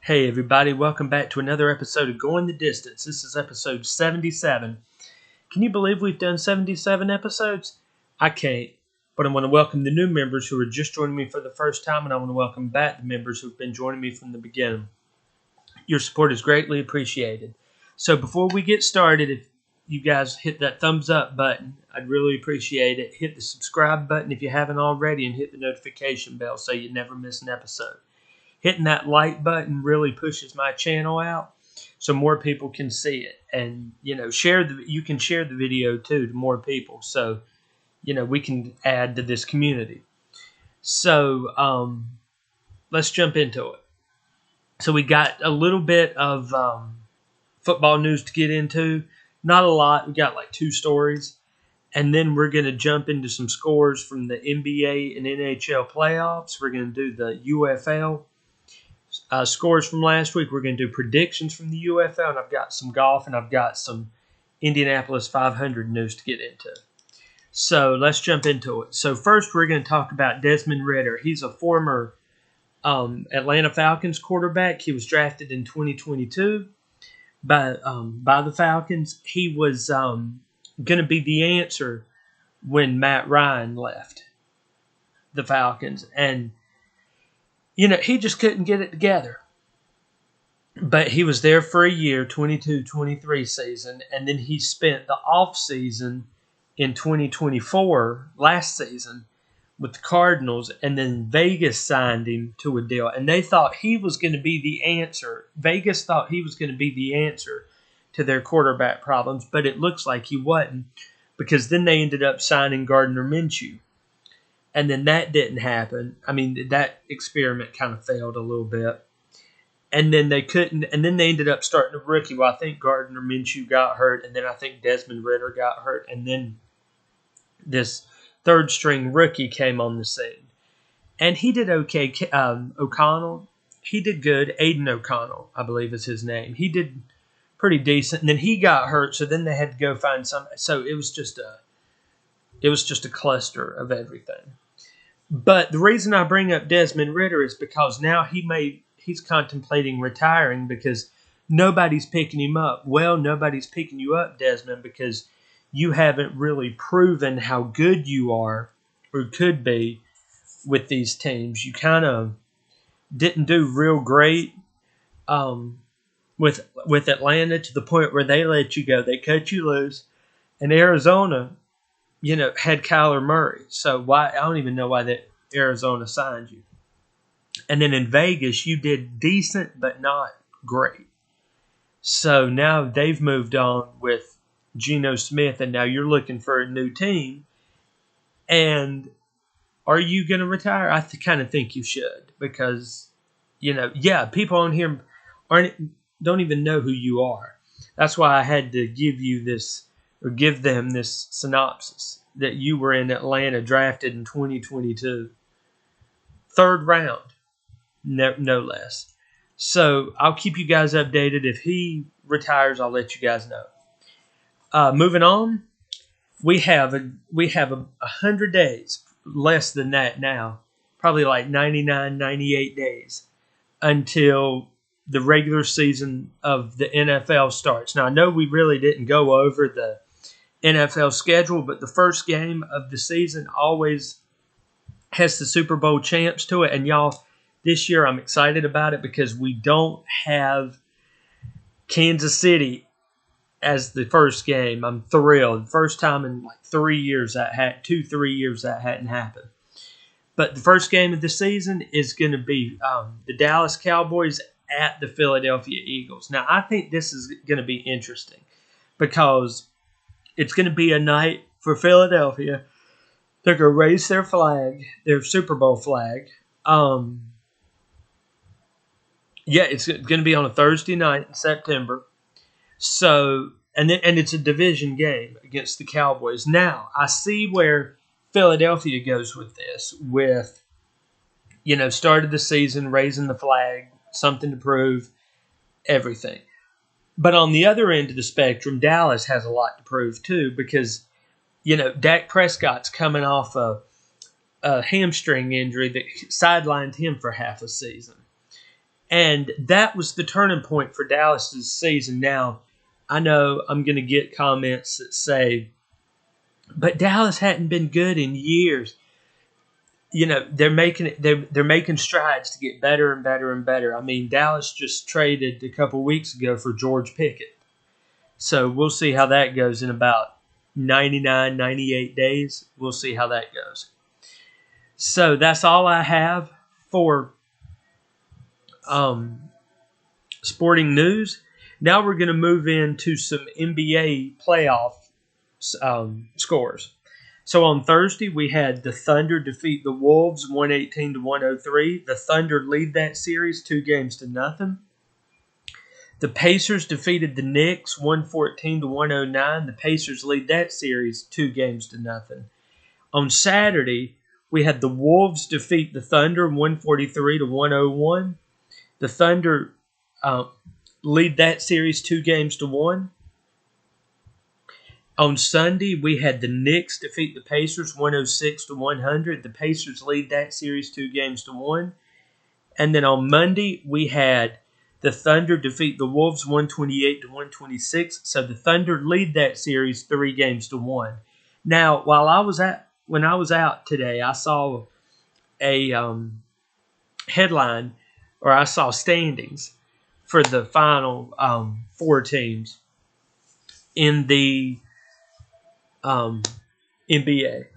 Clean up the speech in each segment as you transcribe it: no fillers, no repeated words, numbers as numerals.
Hey everybody, welcome back to another episode of Going the Distance. This is episode 77. Can you believe we've done 77 episodes? I can't, but I want to welcome the new members who are just joining me for the first time, and I want to welcome back the members who've been joining me from the beginning. Your support is greatly appreciated. So before we get started, if you guys hit that thumbs up button, I'd really appreciate it. Hit the subscribe button if you haven't already, and hit the notification bell so you never miss an episode. Hitting that like button really pushes my channel out so more people can see it. And, you can share the video too to more people so, we can add to this community. So, let's jump into it. So we got a little bit of football news to get into. Not a lot. We got like 2 stories. And then we're going to jump into some scores from the NBA and NHL playoffs. We're going to do the UFL. Scores from last week. We're going to do predictions from the UFL, and I've got some golf, and I've got some Indianapolis 500 news to get into. So let's jump into it. So first, we're going to talk about Desmond Ridder. He's a former Atlanta Falcons quarterback. He was drafted in 2022 by the Falcons. He was going to be the answer when Matt Ryan left the Falcons, and he just couldn't get it together. But he was there for a year, 22-23 season, and then he spent the off season in 2024, last season, with the Cardinals, and then Vegas signed him to a deal. And they thought he was going to be the answer. Vegas thought he was going to be the answer to their quarterback problems, but it looks like he wasn't, because then they ended up signing Gardner Minshew. And then that didn't happen. I mean, that experiment kind of failed a little bit. And then they couldn't. And then they ended up starting a rookie. Well, I think Gardner Minshew got hurt. And then I think Desmond Ridder got hurt. And then this third-string rookie came on the scene. And he did okay. O'Connell, he did good. Aiden O'Connell, I believe is his name. He did pretty decent. And then he got hurt. So then they had to go find somebody. So it was just a cluster of everything. But the reason I bring up Desmond Ridder is because now he's contemplating retiring because nobody's picking him up. Well, nobody's picking you up, Desmond, because you haven't really proven how good you are or could be with these teams. You kind of didn't do real great with Atlanta to the point where they let you go. They cut you loose. And Arizona, had Kyler Murray. So I don't even know why that Arizona signed you. And then in Vegas, you did decent but not great. So now they've moved on with Geno Smith, and now you're looking for a new team. And are you going to retire? I kind of think you should because, people on here don't even know who you are. That's why I had to give them this synopsis that you were in Atlanta, drafted in 2022. 3rd round, no less. So I'll keep you guys updated. If he retires, I'll let you guys know. Moving on, we have 100 days, less than that now, probably like 99, 98 days until the regular season of the NFL starts. Now, I know we really didn't go over the NFL schedule, but the first game of the season always has the Super Bowl champs to it. And y'all, this year I'm excited about it because we don't have Kansas City as the first game. I'm thrilled. First time in like 3 years that 3 years that hadn't happened. But the first game of the season is going to be the Dallas Cowboys at the Philadelphia Eagles. Now, I think this is going to be interesting because it's going to be a night for Philadelphia. They're going to raise their flag, their Super Bowl flag. It's going to be on a Thursday night in September. So, and it's a division game against the Cowboys. Now, I see where Philadelphia goes with this. With, started the season raising the flag, something to prove, everything. But on the other end of the spectrum, Dallas has a lot to prove too because, Dak Prescott's coming off a hamstring injury that sidelined him for half a season. And that was the turning point for Dallas's season. Now, I know I'm going to get comments that say, but Dallas hadn't been good in years. You know, they're making strides to get better and better and better. I mean, Dallas just traded a couple weeks ago for George Pickett. So we'll see how that goes in about 99, 98 days. We'll see how that goes. So that's all I have for sporting news. Now we're going to move into some NBA playoff scores. So on Thursday, we had the Thunder defeat the Wolves 118-103. The Thunder lead that series 2-0. The Pacers defeated the Knicks 114-109. The Pacers lead that series 2-0. On Saturday, we had the Wolves defeat the Thunder 143-101. The Thunder lead that series 2-1. On Sunday, we had the Knicks defeat the Pacers 106-100. The Pacers lead that series 2-1. And then on Monday, we had the Thunder defeat the Wolves 128-126. So the Thunder lead that series 3-1. Now, when I was out today, I saw a headline, or I saw standings for the final 4 teams in the NBA.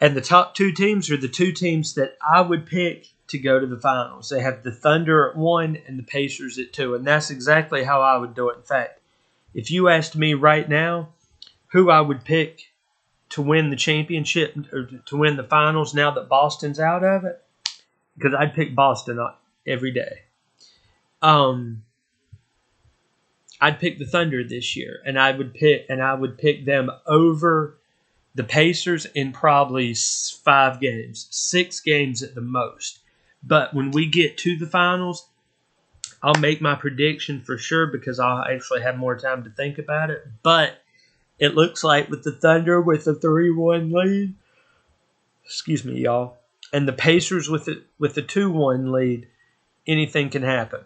And the top 2 teams are the 2 teams that I would pick to go to the finals. They have the Thunder at 1 and the Pacers at 2. And that's exactly how I would do it. In fact, if you asked me right now who I would pick to win the championship or to win the finals now that Boston's out of it, because I'd pick Boston every day. I'd pick the Thunder this year, and I would pick them over the Pacers in probably 5 games, 6 games at the most. But when we get to the finals, I'll make my prediction for sure because I'll actually have more time to think about it. But it looks like with the Thunder with a 3-1 lead, excuse me, y'all, and the Pacers with a 2-1 lead, anything can happen.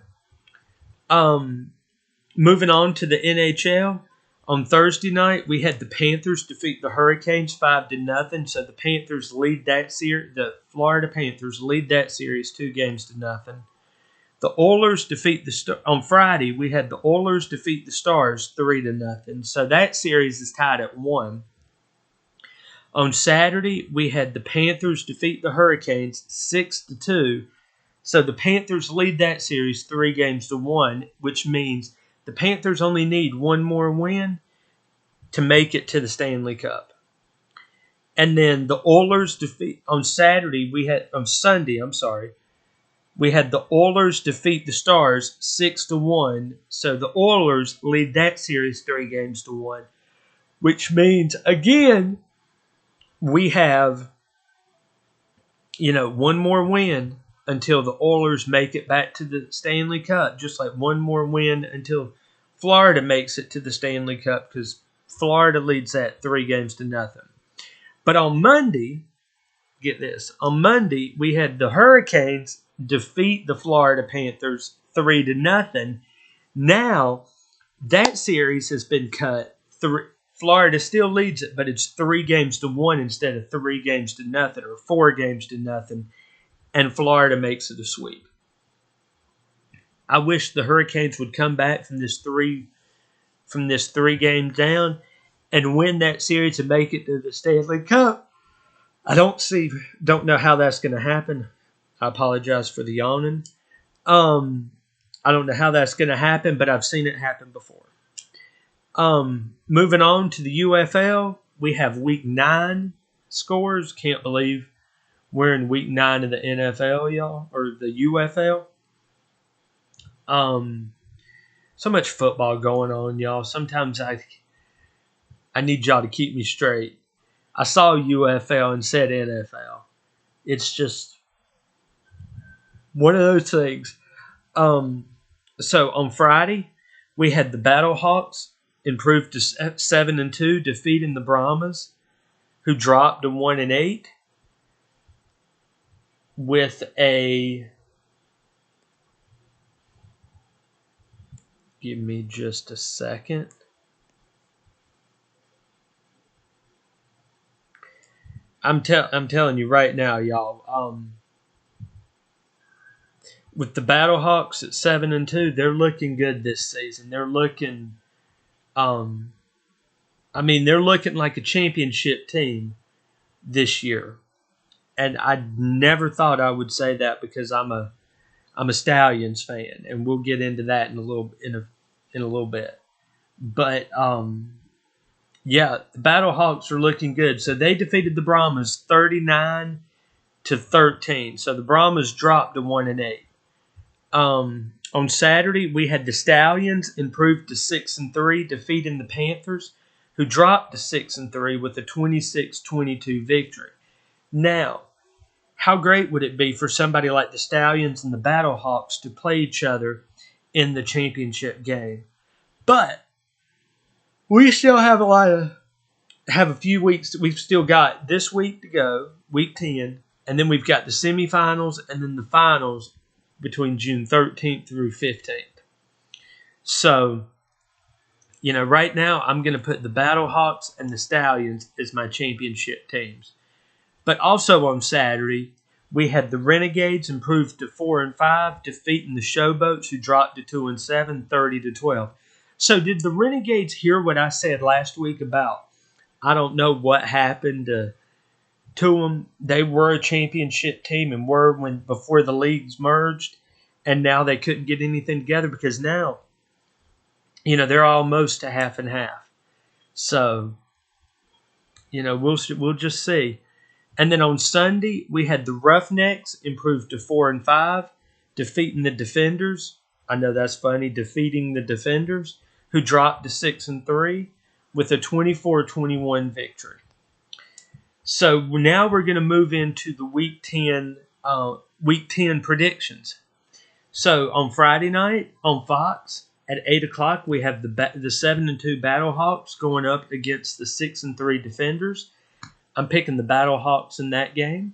Moving on to the NHL. On Thursday night, we had the Panthers defeat the Hurricanes 5-0. So the Panthers lead that series. The Florida Panthers lead that series 2-0. The Oilers defeat on Friday. We had the Oilers defeat the Stars 3-0. So that series is tied at 1. On Saturday, we had the Panthers defeat the Hurricanes 6-2. So the Panthers lead that series 3-1, which means the Panthers only need one more win to make it to the Stanley Cup. And then the Oilers defeat on Sunday, we had the Oilers defeat the Stars 6-1. So the Oilers lead that series 3-1, which means again we have one more win until the Oilers make it back to the Stanley Cup, just like one more win until Florida makes it to the Stanley Cup, because Florida leads that 3-0. But on Monday, get this, on Monday we had the Hurricanes defeat the Florida Panthers 3-0. Now that series has been cut. Florida still leads it, but it's 3-1 instead of 3-0 or 4-0. And Florida makes it a sweep. I wish the Hurricanes would come back from this 3 games down and win that series and make it to the Stanley Cup. I don't know how that's going to happen. I apologize for the yawning. I don't know how that's going to happen, but I've seen it happen before. Moving on to the UFL, we have Week 9 scores. Can't believe we're in Week 9 of the NFL, y'all, or the UFL. So much football going on, y'all. Sometimes I need y'all to keep me straight. I saw UFL and said NFL. It's just one of those things. So on Friday, we had the Battlehawks improved to 7-2, defeating the Brahmas, who dropped to 1-8. With a Give me just a second. I'm telling you right now, y'all. With the Battlehawks at 7-2, they're looking good this season. They're looking, they're looking like a championship team this year. And I never thought I would say that because I'm a Stallions fan, and we'll get into that in a little bit. But yeah, the Battlehawks are looking good. So they defeated the Brahmas 39-13. So the Brahmas dropped to 1-8. On Saturday, we had the Stallions improved to 6-3, defeating the Panthers, who dropped to 6-3 with a 26-22 victory. Now, how great would it be for somebody like the Stallions and the Battlehawks to play each other in the championship game? But we still have a few weeks. We've still got this week to go, week 10, and then we've got the semifinals and then the finals between June 13th through 15th. So, right now I'm going to put the Battlehawks and the Stallions as my championship teams. But also on Saturday, we had the Renegades improved to 4-5, defeating the Showboats, who dropped to 2-7, 30-12. So did the Renegades hear what I said last week about? I don't know what happened to them. They were a championship team and were before the leagues merged, and now they couldn't get anything together because now, they're almost a half and half. So, we'll just see. And then on Sunday, we had the Roughnecks improved to 4-5, defeating the Defenders. I know that's funny, defeating the Defenders, who dropped to 6-3 with a 24-21 victory. So now we're going to move into the Week 10 predictions. So on Friday night on Fox at 8 o'clock, we have the 7-2 Battlehawks going up against the 6-3 Defenders. I'm picking the Battlehawks in that game.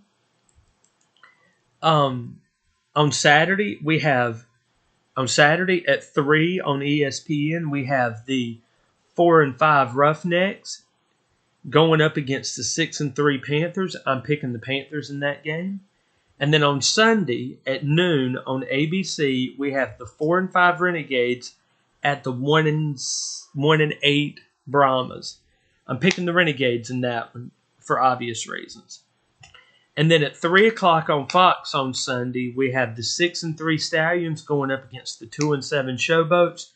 On Saturday at 3 on ESPN, we have the 4-5 Roughnecks going up against the 6-3 Panthers. I'm picking the Panthers in that game. And then on Sunday at noon on ABC, we have the 4-5 Renegades at the 1-8 Brahmas. I'm picking the Renegades in that one for obvious reasons. And then at 3 o'clock on Fox on Sunday, we have the 6-3 Stallions going up against the 2-7 Showboats.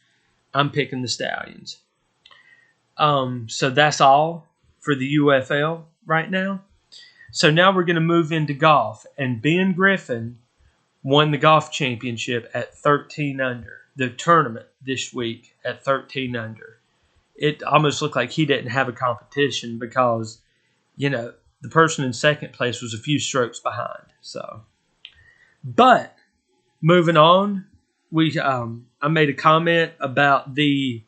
I'm picking the Stallions. So that's all for the UFL right now. So now we're going to move into golf. And Ben Griffin won the golf championship at 13 under. The tournament this week at 13 under. It almost looked like he didn't have a competition because, the person in second place was a few strokes behind. So, but moving on, I made a comment about the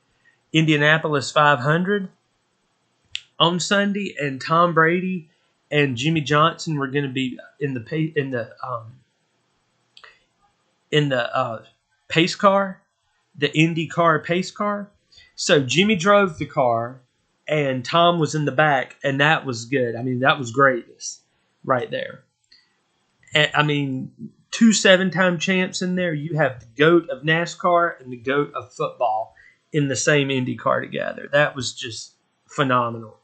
Indianapolis 500 on Sunday, and Tom Brady and Jimmy Johnson were going to be in the pace car, the IndyCar pace car. So Jimmy drove the car, and Tom was in the back, and that was good. I mean, that was greatness right there. And, I mean, 2 7-time champs in there. You have the GOAT of NASCAR and the GOAT of football in the same Indy car together. That was just phenomenal.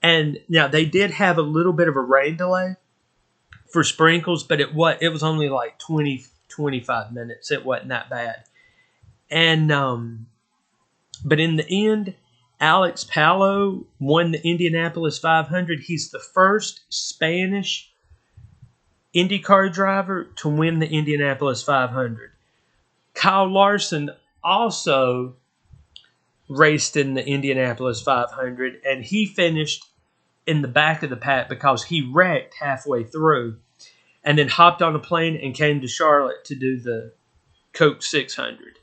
And now they did have a little bit of a rain delay for sprinkles, but it was only like 20-25 minutes. It wasn't that bad. And but in the end, Alex Palou won the Indianapolis 500. He's the first Spanish IndyCar driver to win the Indianapolis 500. Kyle Larson also raced in the Indianapolis 500, and he finished in the back of the pack because he wrecked halfway through and then hopped on a plane and came to Charlotte to do the Coke 600.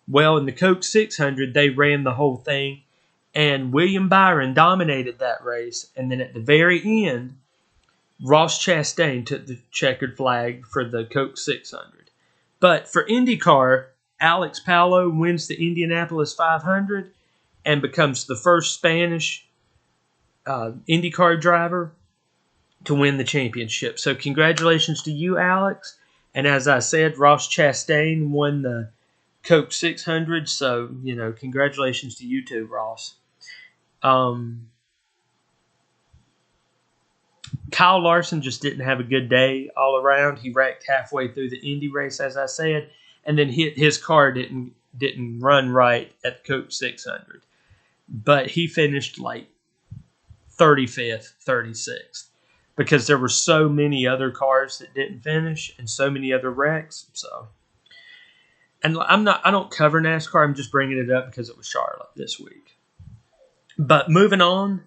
Well, in the Coke 600, they ran the whole thing, and William Byron dominated that race. And then at the very end, Ross Chastain took the checkered flag for the Coke 600. But for IndyCar, Alex Palou wins the Indianapolis 500 and becomes the first Spanish IndyCar driver to win the championship. So congratulations to you, Alex. And as I said, Ross Chastain won the Coke 600. So, congratulations to you too, Ross. Kyle Larson just didn't have a good day all around. He wrecked halfway through the Indy race, as I said, and then his car didn't run right at the Coke 600. But he finished like 35th, 36th, because there were so many other cars that didn't finish and so many other wrecks. So, and I don't cover NASCAR. I'm just bringing it up because it was Charlotte this week. But moving on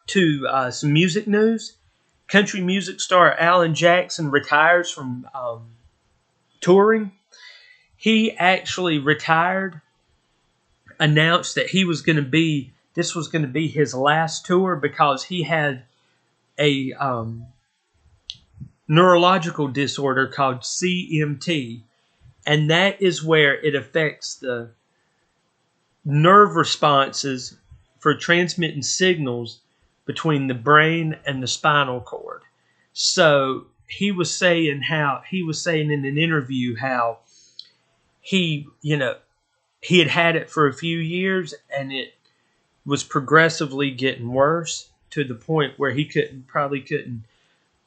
to some music news. Country music star Alan Jackson retires from touring. He actually retired, announced that this was going to be his last tour because he had a neurological disorder called CMT, and that is where it affects the nerve responses for transmitting signals between the brain and the spinal cord. So he was saying in an interview how he had it for a few years and it was progressively getting worse to the point where he probably couldn't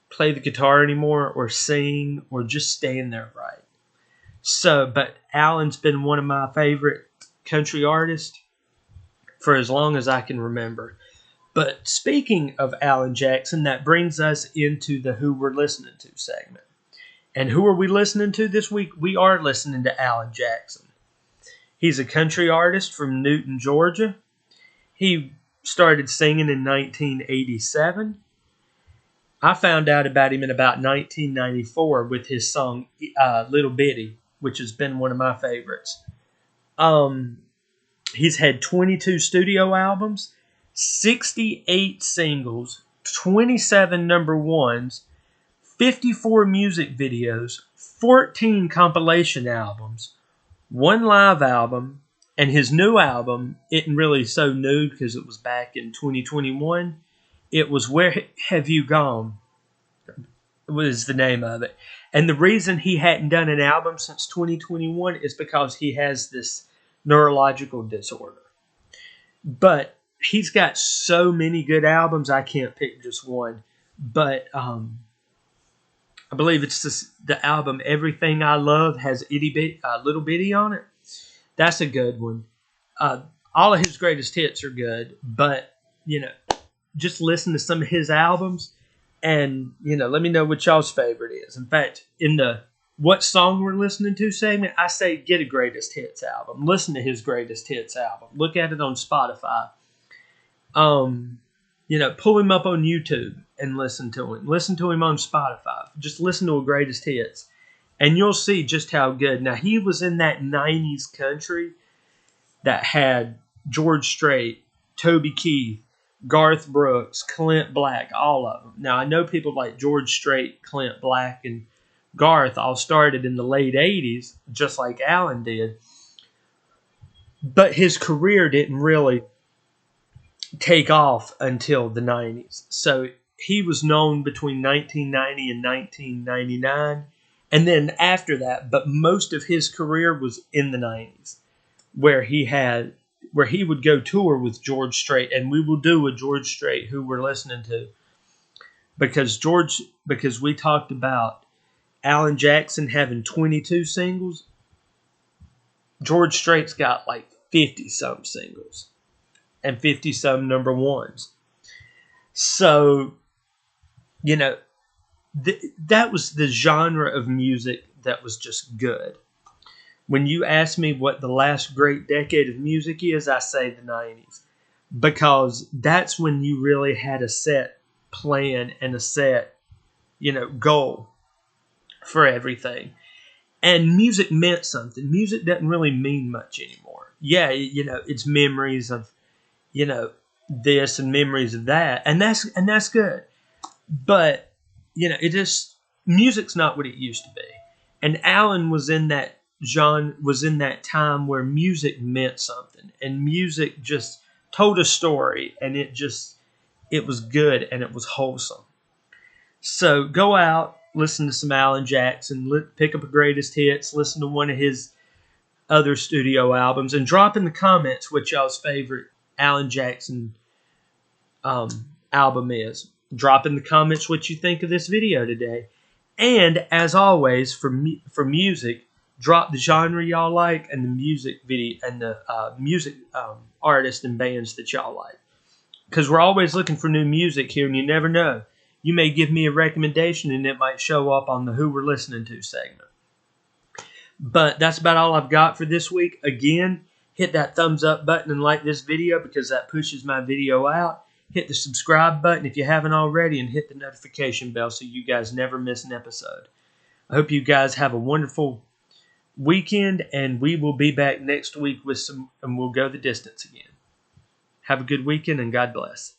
play the guitar anymore or sing or just stand there right. So, but Alan's been one of my favorite country artists for as long as I can remember. But speaking of Alan Jackson, that brings us into the Who We're Listening To segment. And who are we listening to this week? We are listening to Alan Jackson. He's a country artist from Newton, Georgia. He started singing in 1987. I found out about him in about 1994 with his song Little Bitty, which has been one of my favorites. He's had 22 studio albums, 68 singles, 27 number ones, 54 music videos, 14 compilation albums, 1 live album, and his new album isn't really so new because it was back in 2021. It was Where Have You Gone? Was the name of it. And the reason he hadn't done an album since 2021 is because he has this neurological disorder. But he's got so many good albums, I can't pick just one. But I believe it's the album Everything I Love has Little Bitty on it. That's a good one. All of his greatest hits are good, but just listen to some of his albums and let me know what y'all's favorite is. In fact, in the What Song We're Listening To segment, I say get a greatest hits album. Listen to his greatest hits album. Look at it on Spotify. Pull him up on YouTube and listen to him. Listen to him on Spotify. Just listen to a greatest hits. And you'll see just how good. Now, he was in that 90s country that had George Strait, Toby Keith, Garth Brooks, Clint Black, all of them. Now, I know people like George Strait, Clint Black, and Garth all started in the late 80s, just like Alan did. But his career didn't really take off until the 90s. So he was known between 1990 and 1999. And then after that, but most of his career was in the 90s, where he would go tour with George Strait, and we will do a George Strait Who We're Listening To. Because we talked about Alan Jackson having 22 singles. George Strait's got like 50-some singles and 50-some number ones. So, that was the genre of music that was just good. When you ask me what the last great decade of music is, I say the 90s. Because that's when you really had a set plan and a set, goal for everything. And music meant something. Music doesn't really mean much anymore. Yeah, it's memories of, this and memories of that. And that's good. But, music's not what it used to be. And Alan was in that, genre was in that time where music meant something, and music just told a story, and it was good and it was wholesome. So go out, listen to some Alan Jackson, pick up a greatest hits, listen to one of his other studio albums, and drop in the comments what y'all's favorite Alan Jackson album is. Drop in the comments what you think of this video today. And as always, for music, drop the genre y'all like and the music video and the music artists and bands that y'all like. Because we're always looking for new music here, and you never know. You may give me a recommendation, and it might show up on the Who We're Listening To segment. But that's about all I've got for this week. Again, hit that thumbs up button and like this video because that pushes my video out. Hit the subscribe button if you haven't already, and hit the notification bell so you guys never miss an episode. I hope you guys have a wonderful weekend, and we will be back next week and we'll go the distance again. Have a good weekend, and God bless.